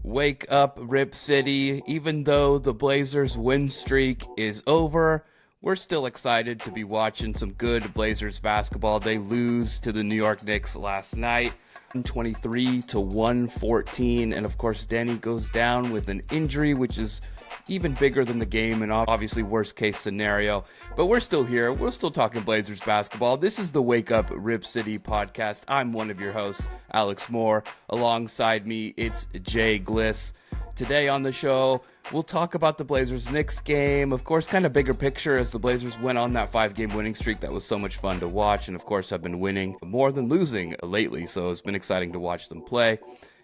Wake up, Rip City. Even though the Blazers' win streak is over, we're still excited to be watching some good Blazers basketball. They lose to the New York Knicks last night, 123 to 114. And of course, Deni goes down with an injury, which is even bigger than the game and obviously worst case scenario. But we're still here. We're still talking Blazers basketball. This is the Wake Up Rip City podcast. I'm one of your hosts, Alex Moore. Alongside me, it's Jay Gliss. Today on the show, we'll talk about the Blazers-Knicks game. Of course, kind of bigger picture as the Blazers went on that 5-game winning streak that was so much fun to watch. And of course, have been winning more than losing lately. So it's been exciting to watch them play.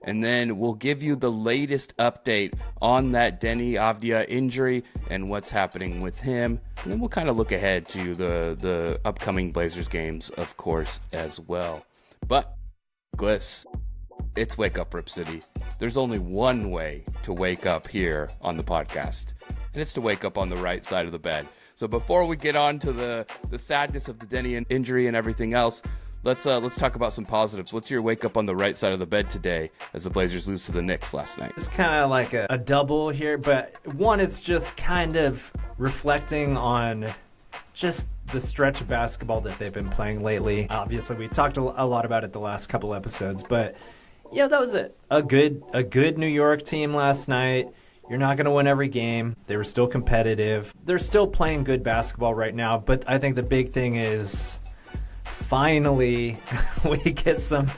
And then we'll give you the latest update on that Deni Avdija injury and what's happening with him. And then we'll kind of look ahead to the upcoming Blazers games, of course, as well. But, Gliss, it's Wake Up Rip City. There's only one way to wake up here on the podcast, and it's to wake up on the right side of the bed. So before we get on to the sadness of the Deni injury and everything else, let's talk about some positives. What's your wake up on the right side of the bed today as the Blazers lose to the Knicks last night? It's kind of like a double here, but one, it's just kind of reflecting on just the stretch of basketball that they've been playing lately. Obviously, we talked a lot about it the last couple episodes, but yeah, that was a good New York team last night. You're not going to win every game. They were still competitive. They're still playing good basketball right now, but I think the big thing is finally we get some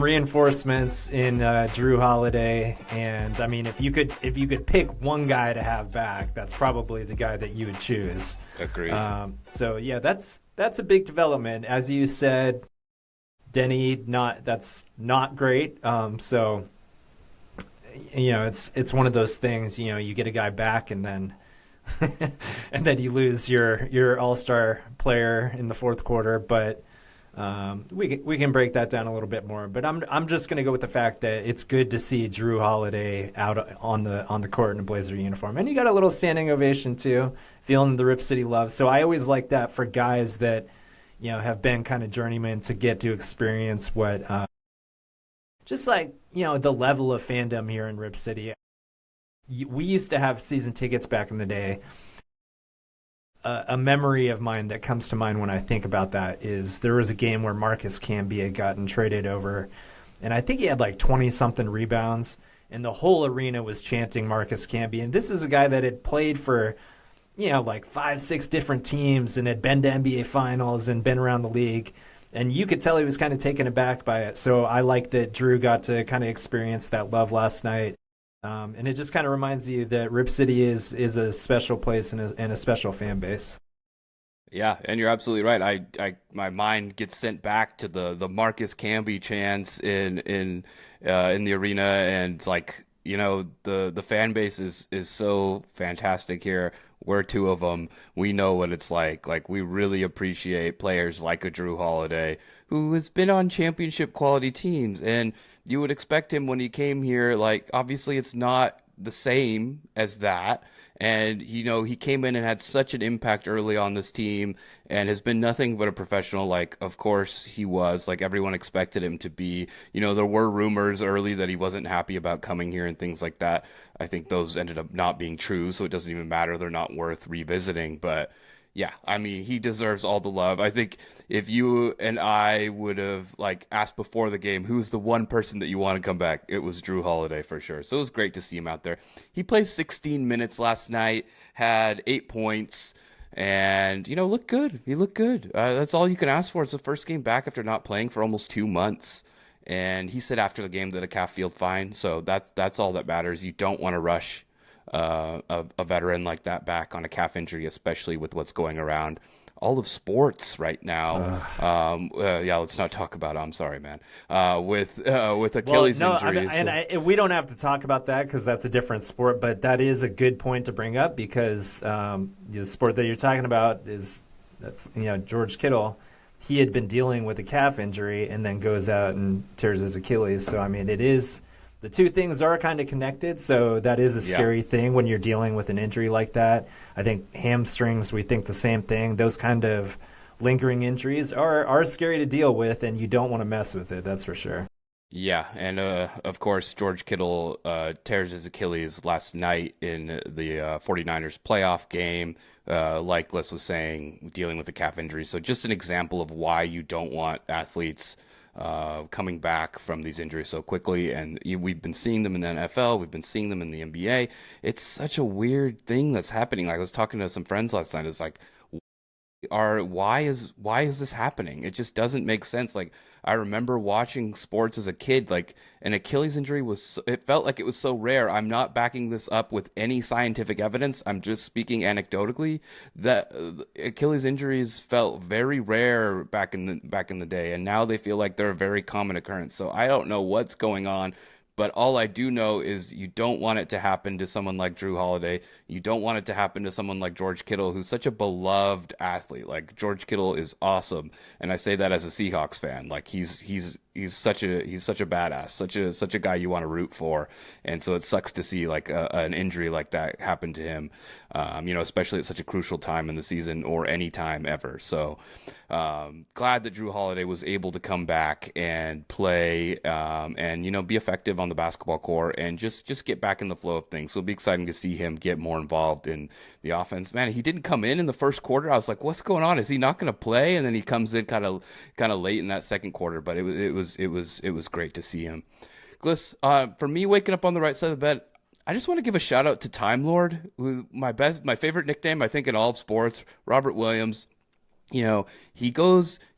reinforcements in Jrue Holiday, and I mean if you could pick one guy to have back, that's probably the guy that you would choose. Agreed. So yeah, that's a big development. As you said, Deni that's not great. So you know, it's one of those things, you know, you get a guy back and then and then you lose your all-star player in the fourth quarter, but we can break that down a little bit more. But I'm just going to go with the fact that it's good to see Jrue Holiday out on the court in a Blazer uniform, and he got a little standing ovation too, feeling the Rip City love. So I always like that for guys that, you know, have been kind of journeymen to get to experience what just like, you know, the level of fandom here in Rip City. We used to have season tickets back in the day. A memory of mine that comes to mind when I think about that is there was a game where Marcus Camby had gotten traded over, and I think he had like 20-something rebounds, and the whole arena was chanting Marcus Camby. And this is a guy that had played for, you know, like 5-6 different teams and had been to NBA Finals and been around the league. And you could tell he was kind of taken aback by it. So I like that Jrue got to kind of experience that love last night. And it just kind of reminds you that Rip City is a special place and a special fan base. Yeah, and you're absolutely right. I my mind gets sent back to the Marcus Camby chants in the arena, and it's like, you know, the fan base is so fantastic here. We're two of them. We know what it's like. Like, we really appreciate players like a Jrue Holiday, who has been on championship quality teams. And you would expect him when he came here, like, obviously it's not the same as that. And, you know, he came in and had such an impact early on this team and has been nothing but a professional. Like, of course he was, like, everyone expected him to be. You know, there were rumors early that he wasn't happy about coming here and things like that. I think those ended up not being true, so it doesn't even matter. They're not worth revisiting. But yeah, I mean, he deserves all the love. I think if you and I would have, like, asked before the game, who's the one person that you want to come back, it was Jrue Holiday for sure. So it was great to see him out there. He played 16 minutes last night, had 8 points, and, you know, looked good. He looked good. That's all you can ask for. It's the first game back after not playing for almost 2 months. And he said after the game that a calf feels fine. So that's all that matters. You don't want to rush a veteran like that back on a calf injury, especially with what's going around all of sports right now. Yeah, let's not talk about it. I'm sorry, man. With Achilles injuries. We don't have to talk about that because that's a different sport, but that is a good point to bring up because the sport that you're talking about is, you know, George Kittle. He had been dealing with a calf injury and then goes out and tears his Achilles. So, I mean, the two things are kind of connected. So that is a scary thing when you're dealing with an injury like that. I think hamstrings, we think the same thing. Those kind of lingering injuries are scary to deal with, and you don't want to mess with it. That's for sure. Yeah, and of course, George Kittle tears his Achilles last night in the 49ers playoff game. Like Liz was saying, dealing with a calf injury. So just an example of why you don't want athletes coming back from these injuries so quickly. And we've been seeing them in the NFL, we've been seeing them in the NBA. It's such a weird thing that's happening. Like I was talking to some friends last night. It's like are why is this happening? It just doesn't make sense. Like I remember watching sports as a kid, like an Achilles injury it felt like it was so rare. I'm not backing this up with any scientific evidence. I'm just speaking anecdotally that Achilles injuries felt very rare back in the day, and now they feel like they're a very common occurrence. So I don't know what's going on. But all I do know is you don't want it to happen to someone like Jrue Holiday. You don't want it to happen to someone like George Kittle, who's such a beloved athlete. Like George Kittle is awesome, and I say that as a Seahawks fan. Like he's such a badass, such a guy you want to root for. And so it sucks to see like an injury like that happen to him. Especially at such a crucial time in the season or any time ever. So glad that Jrue Holiday was able to come back and play, and be effective on the basketball court and just get back in the flow of things. So it'll be exciting to see him get more involved in the offense. Man, he didn't come in the first quarter. I was like, what's going on? Is he not going to play? And then he comes in kind of late in that second quarter. But it was great to see him. Gliss, for me, waking up on the right side of the bed, I just want to give a shout out to Time Lord, who my favorite nickname I think in all of sports, Robert Williams. He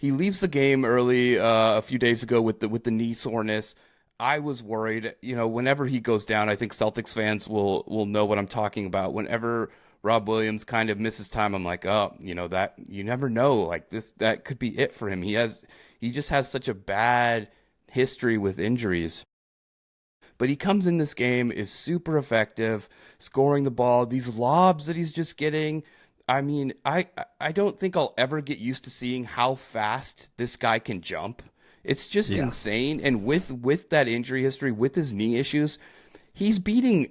leaves the game early a few days ago with the knee soreness. I was worried. Whenever he goes down, I think Celtics fans will know what I'm talking about. Whenever Rob Williams kind of misses time, I'm like, oh, that you never know. Like that could be it for him. He just has such a bad history with injuries. But he comes in this game, is super effective, scoring the ball. These lobs that he's just getting. I mean, I don't think I'll ever get used to seeing how fast this guy can jump. It's just Yeah. insane. And with that injury history, with his knee issues, he's beating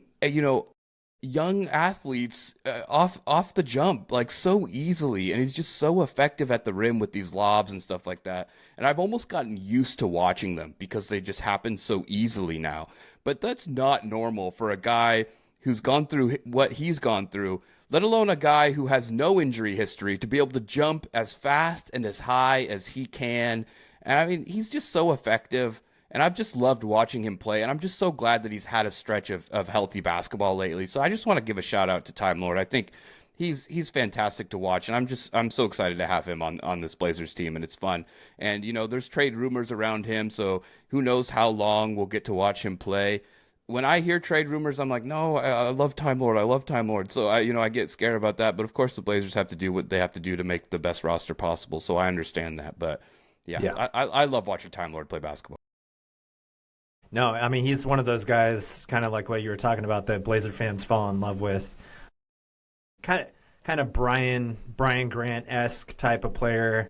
young athletes off the jump like so easily, and he's just so effective at the rim with these lobs and stuff like that. And I've almost gotten used to watching them because they just happen so easily now. But that's not normal for a guy who's gone through what he's gone through, let alone a guy who has no injury history, to be able to jump as fast and as high as he can. And I mean, he's just so effective. And I've just loved watching him play. And I'm just so glad that he's had a stretch of healthy basketball lately. So I just want to give a shout out to Time Lord. I think he's fantastic to watch. And I'm so excited to have him on this Blazers team. And it's fun. And, there's trade rumors around him. So who knows how long we'll get to watch him play. When I hear trade rumors, I'm like, no, I love Time Lord. I love Time Lord. So I get scared about that. But of course, the Blazers have to do what they have to do to make the best roster possible. So I understand that. But yeah, Yeah. I love watching Time Lord play basketball. No, I mean he's one of those guys, kind of like what you were talking about, that Blazer fans fall in love with. Kind of Brian Grant esque type of player.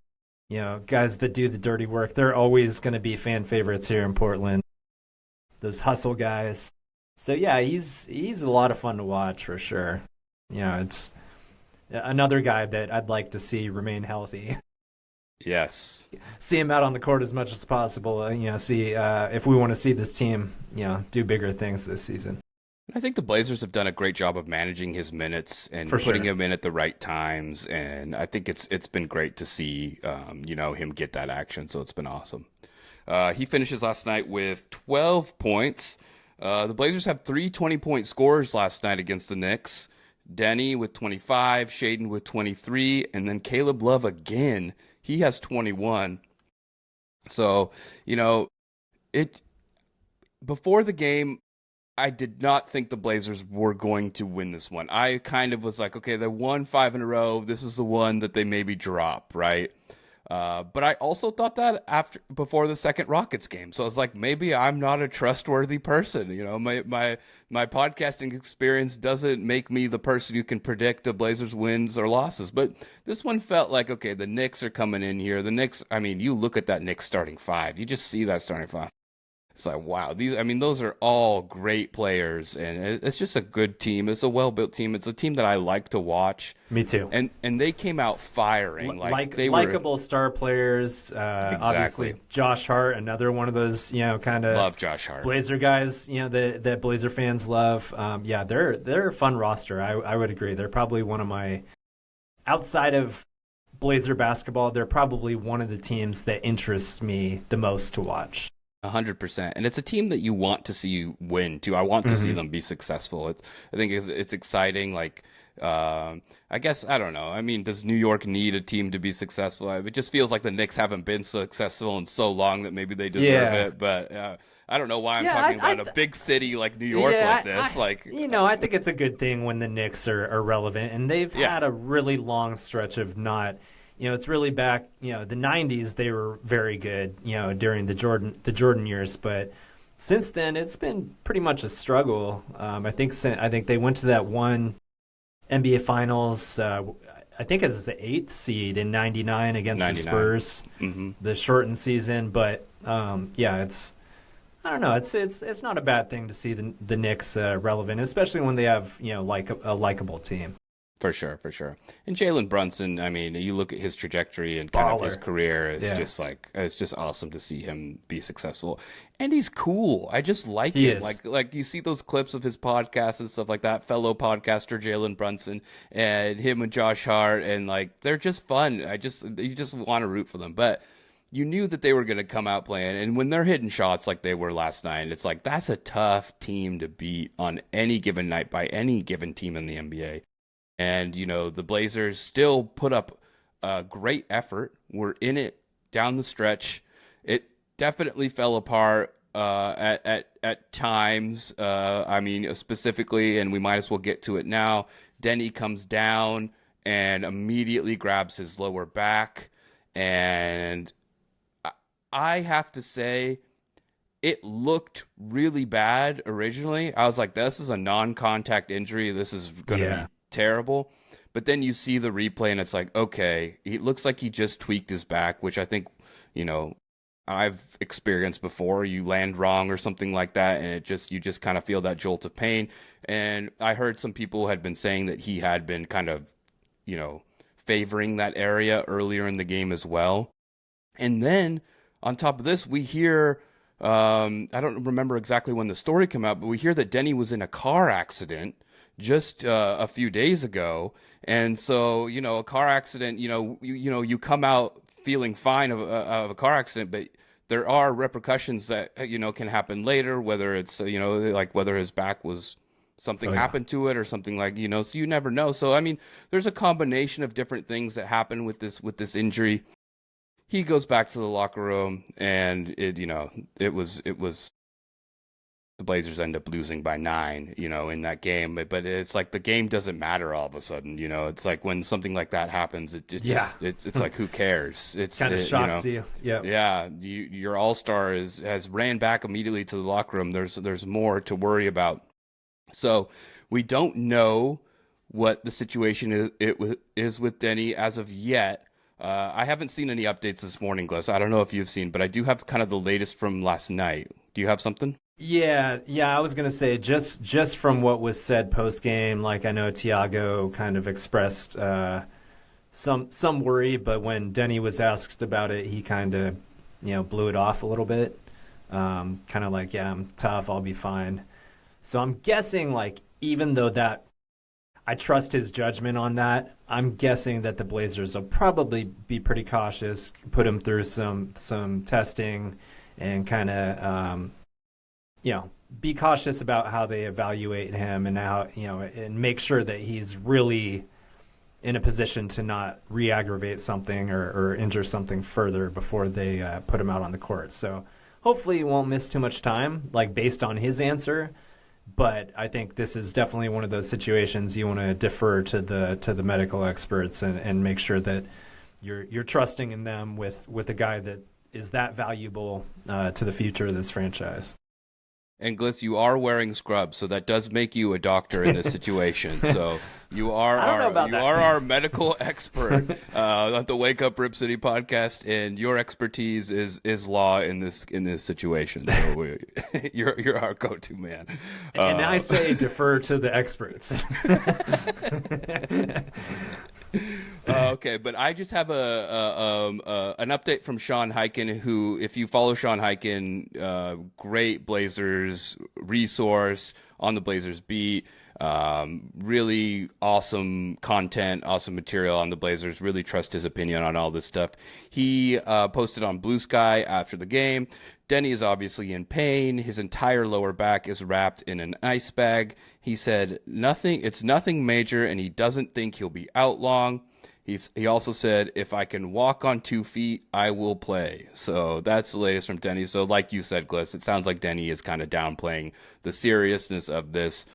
Guys that do the dirty work. They're always going to be fan favorites here in Portland. Those hustle guys. So yeah, he's a lot of fun to watch for sure. It's another guy that I'd like to see remain healthy. Yes. See him out on the court as much as possible. See if we want to see this team, do bigger things this season. I think the Blazers have done a great job of managing his minutes and For putting sure. him in at the right times, and I think it's been great to see him get that action. So it's been awesome. He finishes last night with 12 points. The Blazers have three 20-point scorers last night against the Knicks. Deni with 25, Shaden with 23, and then Caleb Love again. He has 21. So, it before the game, I did not think the Blazers were going to win this one. I kind of was like, okay, they won five in a row. This is the one that they maybe drop, right? But I also thought that before the second Rockets game. So I was like, maybe I'm not a trustworthy person. My podcasting experience doesn't make me the person who can predict the Blazers wins or losses. But this one felt like, okay, the Knicks are coming in here. The Knicks, I mean, you look at that Knicks starting five. You just see that starting five. It's like, wow, those are all great players, and it's just a good team. It's a well-built team. It's a team that I like to watch. Me too. And they came out firing. Like they were likable star players. exactly. Obviously, Josh Hart, another one of those, kind of Love Josh Hart. Blazer guys, that Blazer fans love. Yeah, they're a fun roster. I would agree. They're probably one of my, outside of Blazer basketball, they're probably one of the teams that interests me the most to watch. 100%, and it's a team that you want to see win too. I want to see them be successful. I think it's exciting. Like, I guess I don't know. I mean, does New York need a team to be successful? It just feels like the Knicks haven't been successful in so long that maybe they deserve it. But I don't know why I'm talking about a big city like New York like this. I think it's a good thing when the Knicks are relevant, and they've had a really long stretch of not. It's really back, the 90s, they were very good, during the Jordan years. But since then, it's been pretty much a struggle. I think they went to that one NBA Finals, I think it's the 8th seed in 99 against the Spurs, the shortened season. But, it's, I don't know, it's not a bad thing to see the Knicks relevant, especially when they have, like a likable team. For sure. And Jalen Brunson, I mean, you look at his trajectory and kind of his career, it's just awesome to see him be successful. And he's cool. I just like him. Like you see those clips of his podcast and stuff like that, fellow podcaster Jalen Brunson and him and Josh Hart, and like they're just fun. You just want to root for them. But you knew that they were going to come out playing, and when they're hitting shots like they were last night, it's like that's a tough team to beat on any given night by any given team in the NBA. And, the Blazers still put up a great effort. We're in it down the stretch. It definitely fell apart at times. Specifically, and we might as well get to it now. Deni comes down and immediately grabs his lower back. And I have to say, it looked really bad originally. I was like, this is a non-contact injury. This is going to be terrible. But then you see the replay and it's like, okay, it looks like he just tweaked his back, which I think, I've experienced before. You land wrong or something like that, and you just kind of feel that jolt of pain. And I heard some people had been saying that he had been kind of, favoring that area earlier in the game as well. And then on top of this, we hear, I don't remember exactly when the story came out, but we hear that Deni was in a car accident just a few days ago. And so, a car accident, you come out feeling fine of a car accident, but there are repercussions that, can happen later, whether it's, like whether his back was something happened to it or something like, so you never know. So, I mean, there's a combination of different things that happen with this injury. He goes back to the locker room and it was the Blazers end up losing by 9, in that game. But it's like the game doesn't matter all of a sudden, It's like when something like that happens, it's like, who cares? It's kind of shocks you. Yeah. Yeah. Your all-star has ran back immediately to the locker room. There's more to worry about. So we don't know what the situation is with Deni as of yet. I haven't seen any updates this morning, Gliss. I don't know if you've seen, but I do have kind of the latest from last night. Do you have something? Yeah. I was gonna say just from what was said post game, like I know Thiago kind of expressed some worry, but when Deni was asked about it, he kind of blew it off a little bit, kind of like, yeah, I'm tough, I'll be fine. So I'm guessing, like, even though that I trust his judgment on that, I'm guessing that the Blazers will probably be pretty cautious, put him through some testing, and kind of be cautious about how they evaluate him and how and make sure that he's really in a position to not re-aggravate something or injure something further before they put him out on the court. So hopefully he won't miss too much time, like based on his answer. But I think this is definitely one of those situations you want to defer to the medical experts and make sure that you're trusting in them with a guy that is that valuable to the future of this franchise. And Gliss, you are wearing scrubs, so that does make you a doctor in this situation. So you are our medical expert at the Wake Up Rip City podcast, and your expertise is law in this situation. So you're our go-to man. And I say defer to the experts. Okay, but I just have an update from Sean Highkin, who, if you follow Sean Highkin, great Blazers resource on the Blazers beat, really awesome content, awesome material on the Blazers. Really trust his opinion on all this stuff. He posted on Blue Sky after the game. Deni is obviously in pain. His entire lower back is wrapped in an ice bag. He said it's nothing major, and he doesn't think he'll be out long. He also said, if I can walk on 2 feet, I will play. So that's the latest from Deni. So like you said, Gliss, it sounds like Deni is kind of downplaying the seriousness of this.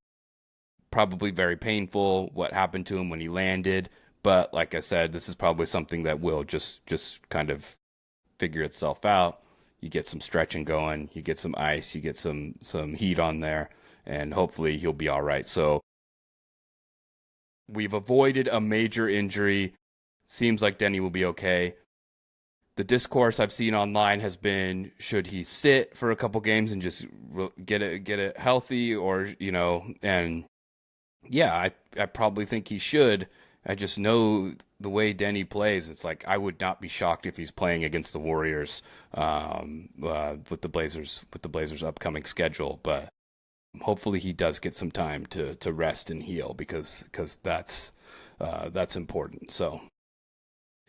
Probably very painful, what happened to him when he landed. But like I said, this is probably something that will just kind of figure itself out. You get some stretching going, you get some ice, you get some heat on there, and hopefully he'll be all right. So we've avoided a major injury. Seems like Deni will be okay. The discourse I've seen online has been, should he sit for a couple games and just get it healthy, or, and yeah, I probably think he should. I just know the way Deni plays. It's like I would not be shocked if he's playing against the Warriors with the Blazers' upcoming schedule. But hopefully he does get some time to rest and heal, because that's important. So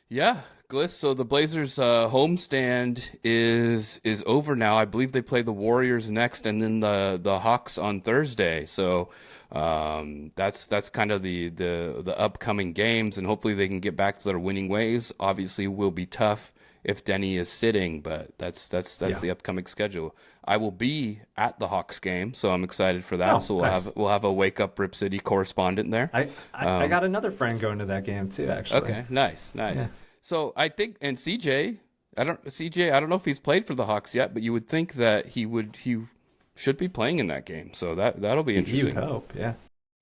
yeah, Gliss. So the Blazers' homestand is over now. I believe they play the Warriors next, and then the Hawks on Thursday. So that's kind of the upcoming games, and hopefully they can get back to their winning ways. Obviously, will be tough if Deni is sitting, but that's the upcoming schedule. I will be at the Hawks game, so I'm excited for that. So we'll have a Wake Up Rip City correspondent there. I got another friend going to that game too, actually. Okay, nice. Yeah. So I think, and CJ, I don't know if he's played for the Hawks yet, but you would think that he should be playing in that game. So that'll be interesting. You hope, yeah.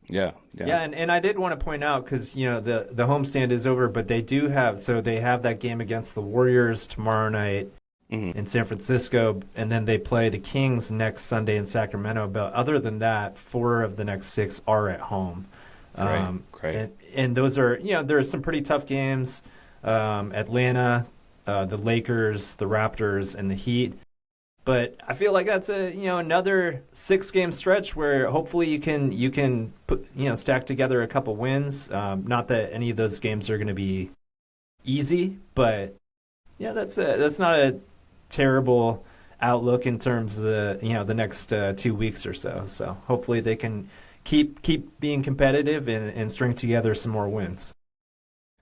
Yeah, and I did want to point out, because the homestand is over, but they have that game against the Warriors tomorrow night in San Francisco, and then they play the Kings next Sunday in Sacramento. But other than that, 4 of the next 6 are at home. Great. And those are, there are some pretty tough games. Atlanta, the Lakers, the Raptors, and the Heat. But I feel like that's another 6-game stretch where hopefully you can put, stack together a couple wins. Not that any of those games are going to be easy, but yeah, that's not a terrible outlook in terms of the next 2 weeks or so. So hopefully they can keep being competitive and string together some more wins.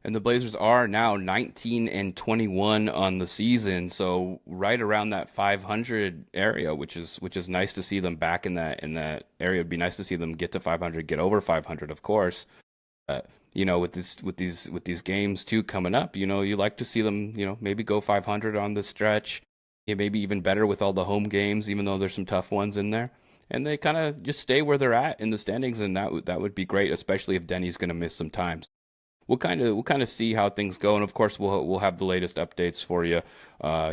And the Blazers are now 19-21 on the season, so right around that 500 area, which is nice to see them back in that area. It'd be nice to see them get to 500, get over 500, of course. With these games too coming up, you like to see them, maybe go 500 on the stretch. Yeah, maybe even better with all the home games, even though there's some tough ones in there. And they kind of just stay where they're at in the standings, and that would be great, especially if Deni's going to miss some time. We'll kind of see how things go, and of course we'll have the latest updates for you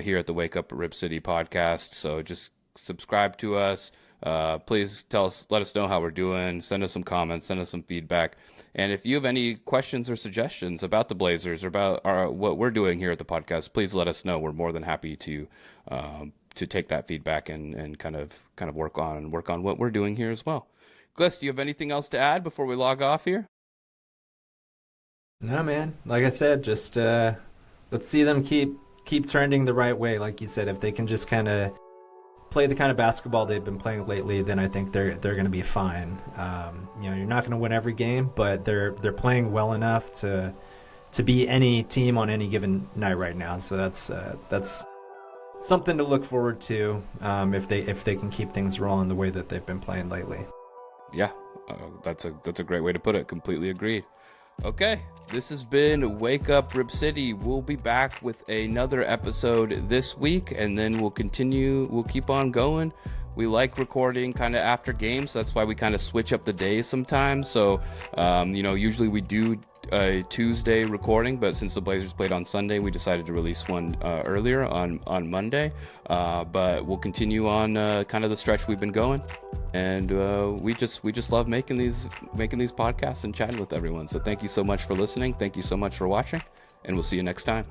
here at the Wake Up Rip City podcast. So just subscribe to us. Please let us know how we're doing. Send us some comments, send us some feedback, and if you have any questions or suggestions about the Blazers or about what we're doing here at the podcast, please let us know. We're more than happy to take that feedback and kind of work on what we're doing here as well. Gliss, do you have anything else to add before we log off here? No, man. Like I said, just let's see them keep trending the right way. Like you said, if they can just kind of play the kind of basketball they've been playing lately, then I think they're going to be fine. You're not going to win every game, but they're playing well enough to be any team on any given night right now. So that's something to look forward to if they can keep things rolling the way that they've been playing lately. Yeah, that's a great way to put it. Completely agreed. Okay, this has been Wake Up Rip City. We'll be back with another episode this week, and then we'll keep on going we like recording kind of after games. That's why we kind of switch up the days sometimes. So, usually we do a Tuesday recording, but since the Blazers played on Sunday, we decided to release one earlier on Monday. But we'll continue on kind of the stretch we've been going, and we just love making these podcasts and chatting with everyone. So thank you so much for listening. Thank you so much for watching, and we'll see you next time.